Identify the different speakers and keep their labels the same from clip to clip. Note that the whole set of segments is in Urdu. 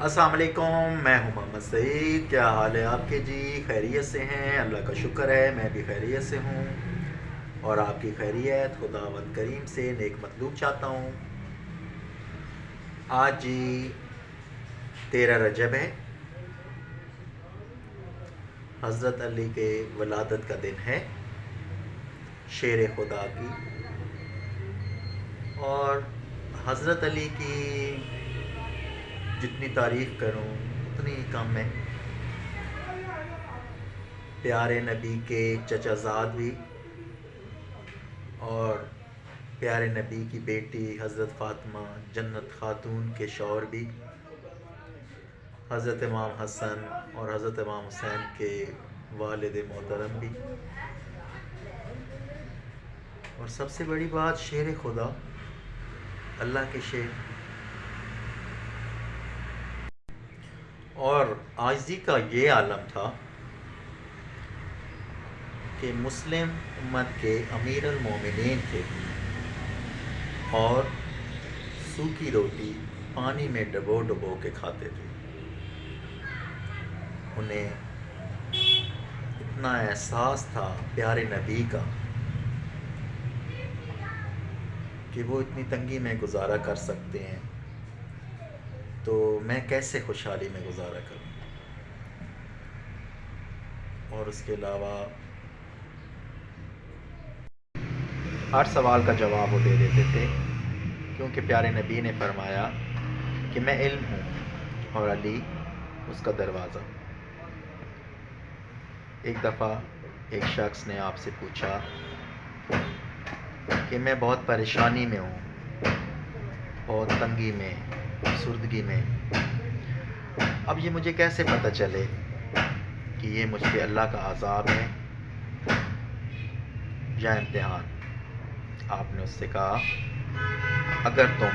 Speaker 1: السلام علیکم، میں ہوں محمد سعید۔ کیا حال ہے آپ کے جی؟ خیریت سے ہیں؟ اللہ کا شکر ہے، میں بھی خیریت سے ہوں، اور آپ کی خیریت خداوند کریم سے نیک مطلوب چاہتا ہوں۔ آج جی 13 رجب ہے، حضرت علی کے ولادت کا دن ہے، شیر خدا کی، اور حضرت علی کی جتنی تعریف کروں اتنی ہی کم ہے۔ پیارے نبی کے چچا زاد بھی، اور پیارے نبی کی بیٹی حضرت فاطمہ جنت خاتون کے شوہر بھی، حضرت امام حسن اور حضرت امام حسین کے والد محترم بھی، اور سب سے بڑی بات شیر خدا، اللہ کے شیر۔ اور عاجزی کا یہ عالم تھا کہ مسلم امت کے امیر المومنین تھے، اور سوکھی روٹی پانی میں ڈبو ڈبو کے کھاتے تھے۔ انہیں اتنا احساس تھا پیارے نبی کا کہ وہ اتنی تنگی میں گزارا کر سکتے ہیں، تو میں کیسے خوشحالی میں گزارا کروں۔ اور اس کے علاوہ ہر سوال کا جواب وہ دے دیتے تھے، کیونکہ پیارے نبی نے فرمایا کہ میں علم ہوں اور علی اس کا دروازہ۔ ایک دفعہ ایک شخص نے آپ سے پوچھا کہ میں بہت پریشانی میں ہوں، بہت تنگی میں، افسردگی میں، اب یہ مجھے کیسے پتہ چلے کہ یہ مجھ پہ اللہ کا عذاب ہے یا امتحان؟ آپ نے اس سے کہا، اگر تم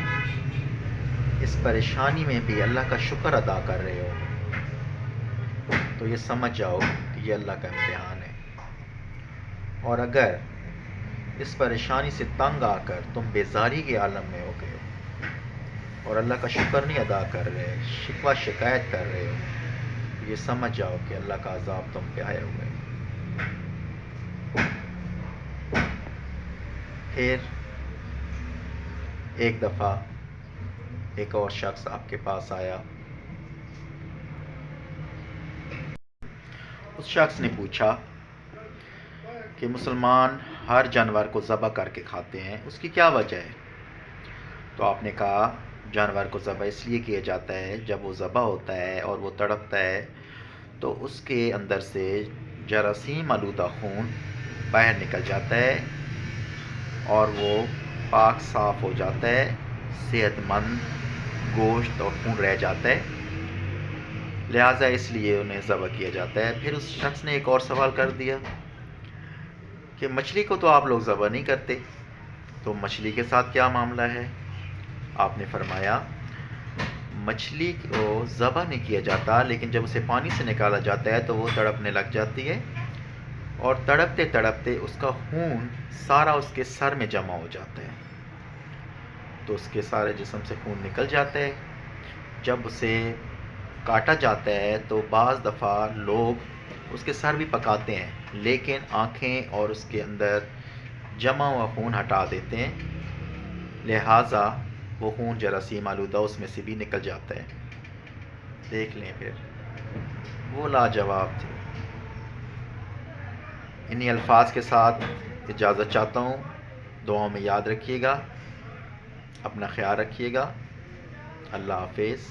Speaker 1: اس پریشانی میں بھی اللہ کا شکر ادا کر رہے ہو تو یہ سمجھ جاؤ کہ یہ اللہ کا امتحان ہے، اور اگر اس پریشانی سے تنگ آ کر تم بیزاری کے عالم میں ہو گئے ہو اور اللہ کا شکر نہیں ادا کر رہے، شکوہ شکایت کر رہے ہو، تو یہ سمجھ جاؤ کہ اللہ کا عذاب تم پہ آئے ہوئے۔ پھر ایک دفعہ ایک اور شخص آپ کے پاس آیا، اس شخص نے پوچھا کہ مسلمان ہر جانور کو ذبح کر کے کھاتے ہیں، اس کی کیا وجہ ہے؟ تو آپ نے کہا، جانور کو ذبح اس لیے کیا جاتا ہے، جب وہ ذبح ہوتا ہے اور وہ تڑپتا ہے تو اس کے اندر سے جراثیم آلودہ خون باہر نکل جاتا ہے، اور وہ پاک صاف ہو جاتا ہے، صحت مند گوشت اور خون رہ جاتا ہے، لہٰذا اس لیے انہیں ذبح کیا جاتا ہے۔ پھر اس شخص نے ایک اور سوال کر دیا کہ مچھلی کو تو آپ لوگ ذبح نہیں کرتے، تو مچھلی کے ساتھ کیا معاملہ ہے؟ آپ نے فرمایا، مچھلی کو ذبح نہیں کیا جاتا، لیکن جب اسے پانی سے نکالا جاتا ہے تو وہ تڑپنے لگ جاتی ہے، اور تڑپتے تڑپتے اس کا خون سارا اس کے سر میں جمع ہو جاتا ہے، تو اس کے سارے جسم سے خون نکل جاتا ہے۔ جب اسے کاٹا جاتا ہے تو بعض دفعہ لوگ اس کے سر بھی پکاتے ہیں، لیکن آنکھیں اور اس کے اندر جمع ہوا خون ہٹا دیتے ہیں، لہٰذا وہ خون جراثیم آلودہ اس میں سے بھی نکل جاتا ہے۔ دیکھ لیں، پھر وہ لاجواب تھے۔ انہی الفاظ کے ساتھ اجازت چاہتا ہوں، دعاؤں میں یاد رکھیے گا، اپنا خیال رکھیے گا، اللہ حافظ۔